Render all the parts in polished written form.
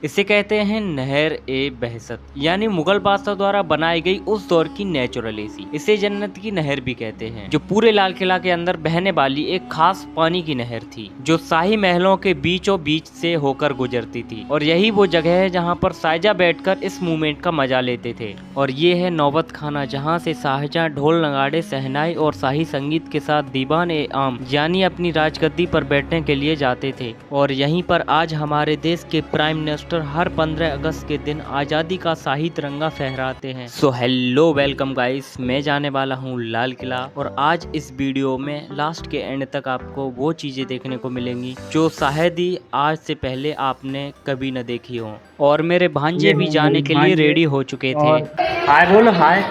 इसे कहते हैं नहर ए बहसत, यानी मुगल बादशाह द्वारा बनाई गई उस दौर की नेचुरल एसी। इसे जन्नत की नहर भी कहते हैं, जो पूरे लाल किला के अंदर बहने वाली एक खास पानी की नहर थी, जो शाही महलों के बीचों बीच से होकर गुजरती थी। और यही वो जगह है जहाँ पर शाहजहां बैठकर इस मूवमेंट का मजा लेते थे। और ये है नौबत खाना, जहाँ से शाहजहां ढोल नगाड़े, शहनाई और शाही संगीत के साथ दीवान ए आम यानी अपनी राजगद्दी पर बैठने के लिए जाते थे। और यहीं पर आज हमारे देश के प्राइम मिनिस्टर हर 15 अगस्त के दिन आज़ादी का शाही तिरंगा फहराते हैं। सो हेलो वेलकम गाइस, मैं जाने वाला हूँ लाल किला। और आज इस वीडियो में लास्ट के एंड तक आपको वो चीज़ें देखने को मिलेंगी जो शायद ही आज से पहले आपने कभी न देखी हो। और मेरे भांजे भी जाने के लिए रेडी हो चुके थे। हाय बोलो हाय।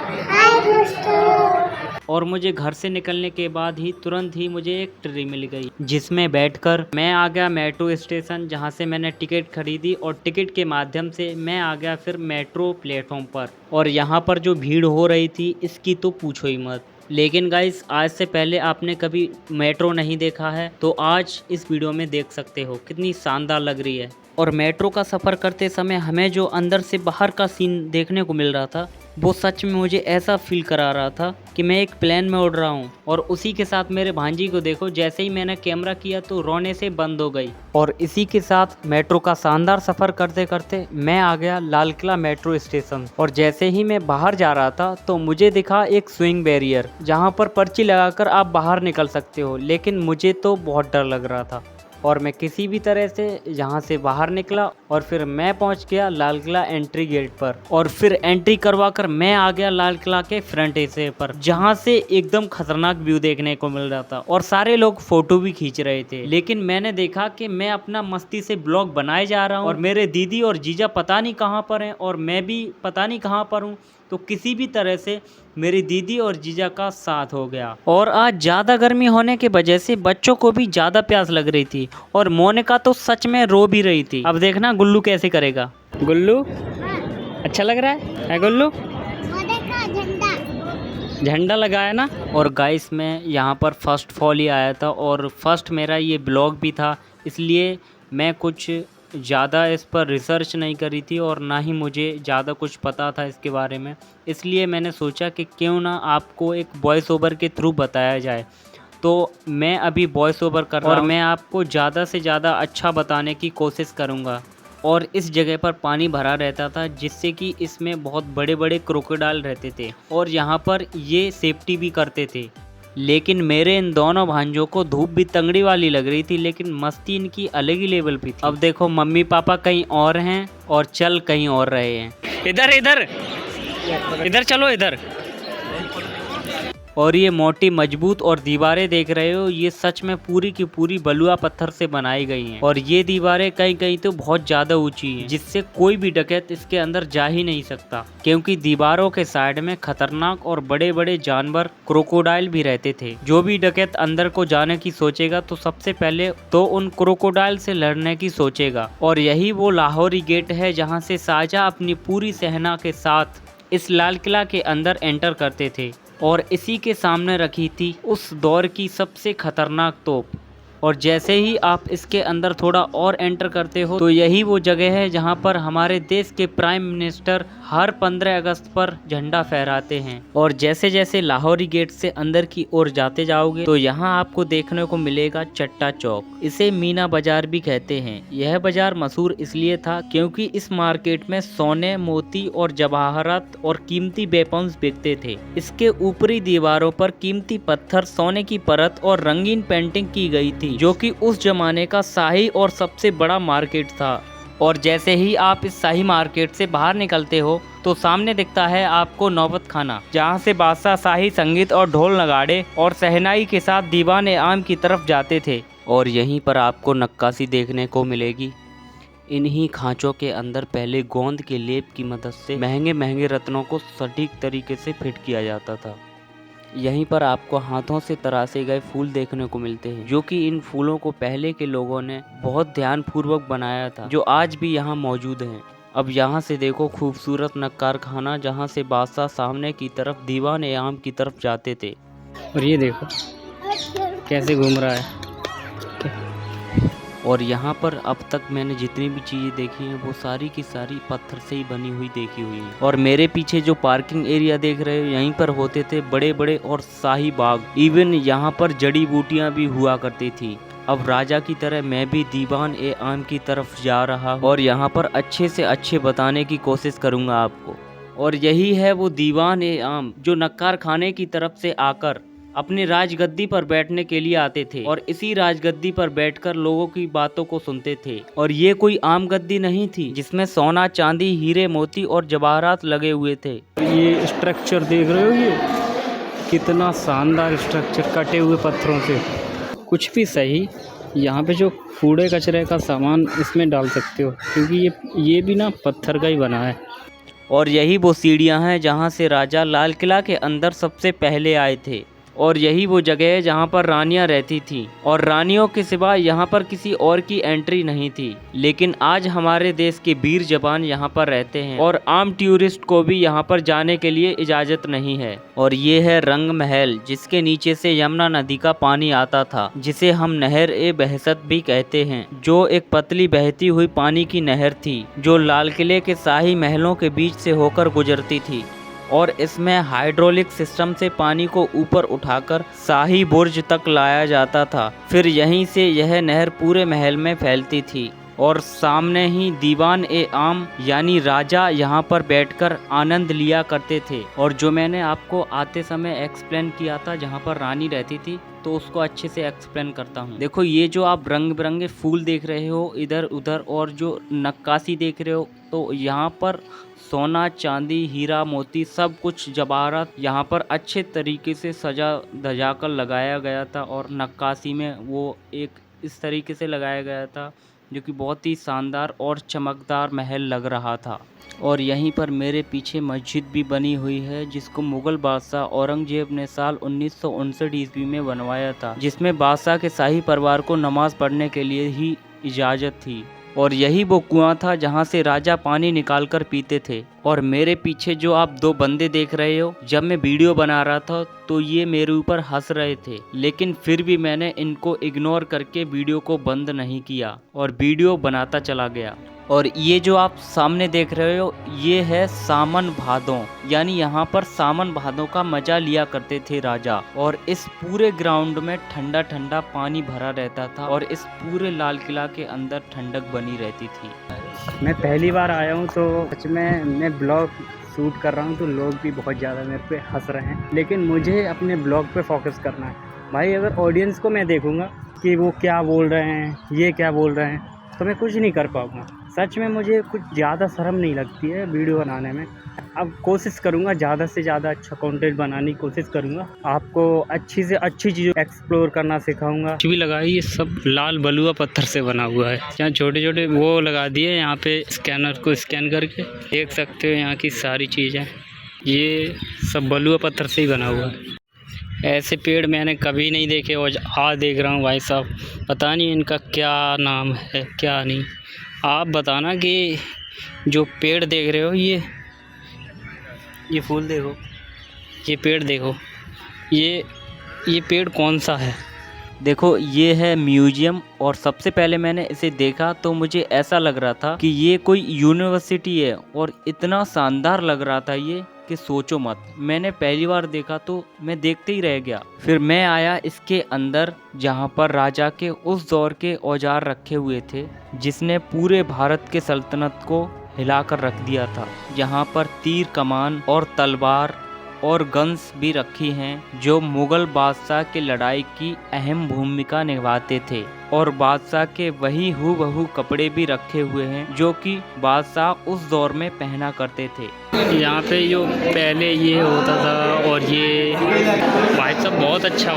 और मुझे घर से निकलने के बाद ही तुरंत ही मुझे एक ट्रेन मिल गई, जिसमें बैठकर मैं आ गया मेट्रो स्टेशन, जहां से मैंने टिकट खरीदी। और टिकट के माध्यम से मैं आ गया फिर मेट्रो प्लेटफॉर्म पर। और यहाँ पर जो भीड़ हो रही थी इसकी तो पूछो ही मत। लेकिन गाइस, आज से पहले आपने कभी मेट्रो नहीं देखा है तो आज इस वीडियो में देख सकते हो कितनी शानदार लग रही है। और मेट्रो का सफ़र करते समय हमें जो अंदर से बाहर का सीन देखने को मिल रहा था वो सच में मुझे ऐसा फील करा रहा था कि मैं एक प्लेन में उड़ रहा हूँ। और उसी के साथ मेरे भांजी को देखो, जैसे ही मैंने कैमरा किया तो रोने से बंद हो गई। और इसी के साथ मेट्रो का शानदार सफ़र करते करते मैं आ गया लाल किला मेट्रो स्टेशन। और जैसे ही मैं बाहर जा रहा था तो मुझे दिखा एक स्विंग बैरियर, जहाँ पर पर्ची लगाकर आप बाहर निकल सकते हो। लेकिन मुझे तो बहुत डर लग रहा था और मैं किसी भी तरह से यहाँ से बाहर निकला। और फिर मैं पहुँच गया लाल किला एंट्री गेट पर। और फिर एंट्री करवा कर मैं आ गया लाल किला के फ्रंट हिस्से पर, जहाँ से एकदम खतरनाक व्यू देखने को मिल रहा था। और सारे लोग फोटो भी खींच रहे थे। लेकिन मैंने देखा कि मैं अपना मस्ती से ब्लॉग बनाए जा रहा हूँ और मेरे दीदी और जीजा पता नहीं कहाँ पर हैं और मैं भी पता नहीं कहाँ पर हूँ। तो किसी भी तरह से मेरी दीदी और जीजा का साथ हो गया। और आज ज़्यादा गर्मी होने की वजह से बच्चों को भी ज़्यादा प्यास लग रही थी और मोनिका तो सच में रो भी रही थी। अब देखना गुल्लू कैसे करेगा। गुल्लू अच्छा लग रहा है गुल्लू? झंडा लगाया ना। और गाइस, मैं यहाँ पर फर्स्ट फॉल ही आया था और फर्स्ट मेरा ये ब्लॉग भी था, इसलिए मैं कुछ ज़्यादा इस पर रिसर्च नहीं करी थी और ना ही मुझे ज़्यादा कुछ पता था इसके बारे में। इसलिए मैंने सोचा कि क्यों ना आपको एक वॉइस ओवर के थ्रू बताया जाए। तो मैं अभी वॉइस ओवर कर रहा हूँ और मैं आपको ज़्यादा से ज़्यादा अच्छा बताने की कोशिश करूँगा। और इस जगह पर पानी भरा रहता था, जिससे कि इसमें बहुत बड़े बड़े क्रोकोडाइल रहते थे और यहाँ पर ये सेफ्टी भी करते थे। लेकिन मेरे इन दोनों भांजों को धूप भी तंगड़ी वाली लग रही थी, लेकिन मस्ती इनकी अलग ही लेवल पे थी। अब देखो, मम्मी पापा कहीं और हैं और चल कहीं और रहे हैं। इधर इधर इधर चलो इधर। और ये मोटी मजबूत और दीवारें देख रहे हो, ये सच में पूरी की पूरी बलुआ पत्थर से बनाई गई हैं। और ये दीवारें कहीं कहीं तो बहुत ज्यादा ऊंची हैं, जिससे कोई भी डकैत इसके अंदर जा ही नहीं सकता, क्योंकि दीवारों के साइड में खतरनाक और बड़े बड़े जानवर क्रोकोडाइल भी रहते थे। जो भी डकैत अंदर को जाने की सोचेगा तो सबसे पहले तो उन क्रोकोडाइल से लड़ने की सोचेगा। और यही वो लाहौरी गेट है जहाँ से शाहजहां अपनी पूरी सेना के साथ इस लाल किला के अंदर एंटर करते थे। और इसी के सामने रखी थी उस दौर की सबसे खतरनाक तोप। और जैसे ही आप इसके अंदर थोड़ा और एंटर करते हो तो यही वो जगह है जहां पर हमारे देश के प्राइम मिनिस्टर हर 15 अगस्त पर झंडा फहराते हैं। और जैसे जैसे लाहौरी गेट से अंदर की ओर जाते जाओगे तो यहाँ आपको देखने को मिलेगा चट्टा चौक। इसे मीना बाजार भी कहते हैं। यह बाजार मशहूर इसलिए था क्योंकि इस मार्केट में सोने, मोती और जवाहरात और कीमती वेपन्स बिकते थे। इसके ऊपरी दीवारों पर कीमती पत्थर, सोने की परत और रंगीन पेंटिंग की गई थी, जो कि उस जमाने का शाही और सबसे बड़ा मार्केट था। और जैसे ही आप इस शाही मार्केट से बाहर निकलते हो तो सामने दिखता है आपको नौबत खाना, जहां से बादशाह शाही संगीत और ढोल नगाड़े और शहनाई के साथ दीवान ए आम की तरफ जाते थे। और यहीं पर आपको नक्काशी देखने को मिलेगी। इन्हीं खांचों के अंदर पहले गोंद के लेप की मदद से महंगे महंगे रत्नों को सटीक तरीके से फिट किया जाता था। यहीं पर आपको हाथों से तराशे गए फूल देखने को मिलते हैं, जो कि इन फूलों को पहले के लोगों ने बहुत ध्यानपूर्वक बनाया था, जो आज भी यहाँ मौजूद हैं। अब यहाँ से देखो खूबसूरत नक्कार खाना, जहाँ से बादशाह सामने की तरफ दीवान ए आम की तरफ जाते थे। और ये देखो कैसे घूम रहा है। और यहाँ पर अब तक मैंने जितनी भी चीज़ें देखी हैं वो सारी की सारी पत्थर से ही बनी हुई देखी हुई हैं। और मेरे पीछे जो पार्किंग एरिया देख रहे हो, यहीं पर होते थे बड़े बड़े और शाही बाग। इवन यहाँ पर जड़ी बूटियाँ भी हुआ करती थी। अब राजा की तरह मैं भी दीवान ए आम की तरफ जा रहा हूँ और यहाँ पर अच्छे से अच्छे बताने की कोशिश करूँगा आपको। और यही है वो दीवान ए आम जो नक्कार खाने की तरफ से आकर अपने राजगद्दी पर बैठने के लिए आते थे और इसी राजगद्दी पर बैठकर लोगों की बातों को सुनते थे। और ये कोई आम गद्दी नहीं थी जिसमें सोना, चांदी, हीरे, मोती और जवाहरात लगे हुए थे। ये स्ट्रक्चर देख रहे हो, ये कितना शानदार स्ट्रक्चर, कटे हुए पत्थरों से। कुछ भी सही, यहाँ पे जो कूड़े कचरे का सामान इसमें डाल सकते हो, क्योंकि ये भी ना पत्थर का ही बना है। और यही वो सीढ़ियाँ हैं जहाँ से राजा लाल किला के अंदर सबसे पहले आए थे। और यही वो जगह है जहाँ पर रानियाँ रहती थीं और रानियों के सिवा यहाँ पर किसी और की एंट्री नहीं थी। लेकिन आज हमारे देश के वीर जवान यहाँ पर रहते हैं और आम टूरिस्ट को भी यहाँ पर जाने के लिए इजाज़त नहीं है। और ये है रंग महल, जिसके नीचे से यमुना नदी का पानी आता था, जिसे हम नहर ए बहसत भी कहते हैं, जो एक पतली बहती हुई पानी की नहर थी जो लाल किले के शाही महलों के बीच से होकर गुजरती थी। और इसमें हाइड्रोलिक सिस्टम से पानी को ऊपर उठाकर शाही बुर्ज तक लाया जाता था। फिर यहीं से यह नहर पूरे महल में फैलती थी और सामने ही दीवान ए आम यानी राजा यहाँ पर बैठकर आनंद लिया करते थे। और जो मैंने आपको आते समय एक्सप्लेन किया था जहाँ पर रानी रहती थी, तो उसको अच्छे से एक्सप्लेन करता हूँ। देखो, ये जो आप रंग बिरंगे फूल देख रहे हो इधर उधर और जो नक्काशी देख रहे हो, तो यहाँ पर सोना, चांदी, हीरा, मोती, सब कुछ जवाहरात यहाँ पर अच्छे तरीके से सजा धजा कर लगाया गया था। और नक्काशी में वो एक इस तरीके से लगाया गया था जो कि बहुत ही शानदार और चमकदार महल लग रहा था। और यहीं पर मेरे पीछे मस्जिद भी बनी हुई है, जिसको मुग़ल बादशाह औरंगजेब ने साल 1959 ईस्वी में बनवाया था, जिसमें बादशाह के शाही परिवार को नमाज पढ़ने के लिए ही इजाज़त थी। और यही वो कुआं था जहां से राजा पानी निकालकर पीते थे। और मेरे पीछे जो आप दो बंदे देख रहे हो, जब मैं वीडियो बना रहा था तो ये मेरे ऊपर हंस रहे थे, लेकिन फिर भी मैंने इनको इग्नोर करके वीडियो को बंद नहीं किया और वीडियो बनाता चला गया। और ये जो आप सामने देख रहे हो, ये है सावन भादों, यानी यहाँ पर सावन भादों का मजा लिया करते थे राजा। और इस पूरे ग्राउंड में ठंडा ठंडा पानी भरा रहता था और इस पूरे लाल किला के अंदर ठंडक बनी रहती थी। मैं पहली बार आया हूँ तो सच में मैं ब्लॉग शूट कर रहा हूँ, तो लोग भी बहुत ज़्यादा मेरे पे हंस रहे हैं, लेकिन मुझे अपने ब्लॉग पे फोकस करना है। भाई, अगर ऑडियंस को मैं देखूँगा कि वो क्या बोल रहे हैं, ये क्या बोल रहे हैं, तो मैं कुछ नहीं कर पाऊँगा। सच में मुझे कुछ ज़्यादा शर्म नहीं लगती है वीडियो बनाने में। अब कोशिश करूँगा ज़्यादा से ज़्यादा अच्छा कंटेंट बनाने की कोशिश करूँगा, आपको अच्छी से अच्छी चीज़ें एक्सप्लोर करना सिखाऊंगा। कुछ भी लगा, ये सब लाल बलुआ पत्थर से बना हुआ है। यहाँ छोटे छोटे वो लगा दिए, यहाँ पे स्कैनर को स्कैन करके देख सकते हो यहाँ की सारी चीज़ें। ये सब बलुआ पत्थर से ही बना हुआ है। ऐसे पेड़ मैंने कभी नहीं देखे और आज देख रहा हूँ भाई साहब, पता नहीं इनका क्या नाम है क्या नहीं। आप बताना कि जो पेड़ देख रहे हो, ये फूल देखो, ये पेड़ देखो, ये पेड़ कौन सा है? देखो, ये है म्यूजियम। और सबसे पहले मैंने इसे देखा तो मुझे ऐसा लग रहा था कि ये कोई यूनिवर्सिटी है, और इतना शानदार लग रहा था ये कि सोचो मत। मैंने पहली बार देखा तो मैं देखते ही रह गया। फिर मैं आया इसके अंदर, जहाँ पर राजा के उस दौर के औजार रखे हुए थे जिसने पूरे भारत के सल्तनत को हिलाकर रख दिया था। यहाँ पर तीर कमान और तलवार और गन्स भी रखी हैं जो मुगल बादशाह की लड़ाई की अहम भूमिका निभाते थे। और बादशाह के वही हूबहू कपड़े भी रखे हुए हैं जो कि बादशाह उस दौर में पहना करते थे। यहाँ पे जो पहले ये होता था, और ये भाई साहब बहुत अच्छा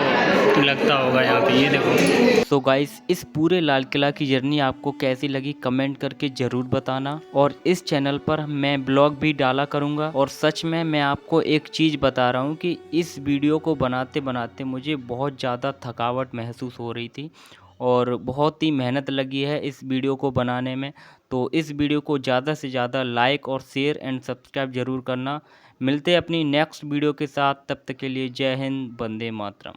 लगता होगा यहाँ पे, ये देखो। सो गाइस, इस पूरे लाल किला की जर्नी आपको कैसी लगी कमेंट करके ज़रूर बताना। और इस चैनल पर मैं ब्लॉग भी डाला करूँगा। और सच में मैं आपको एक चीज़ बता रहा हूँ कि इस वीडियो को बनाते बनाते मुझे बहुत ज़्यादा थकावट महसूस हो रही थी और बहुत ही मेहनत लगी है इस वीडियो को बनाने में। तो इस वीडियो को ज़्यादा से ज़्यादा लाइक और शेयर एंड सब्सक्राइब ज़रूर करना। मिलते हैं अपनी नेक्स्ट वीडियो के साथ, तब तक के लिए जय हिंद, वंदे मातरम।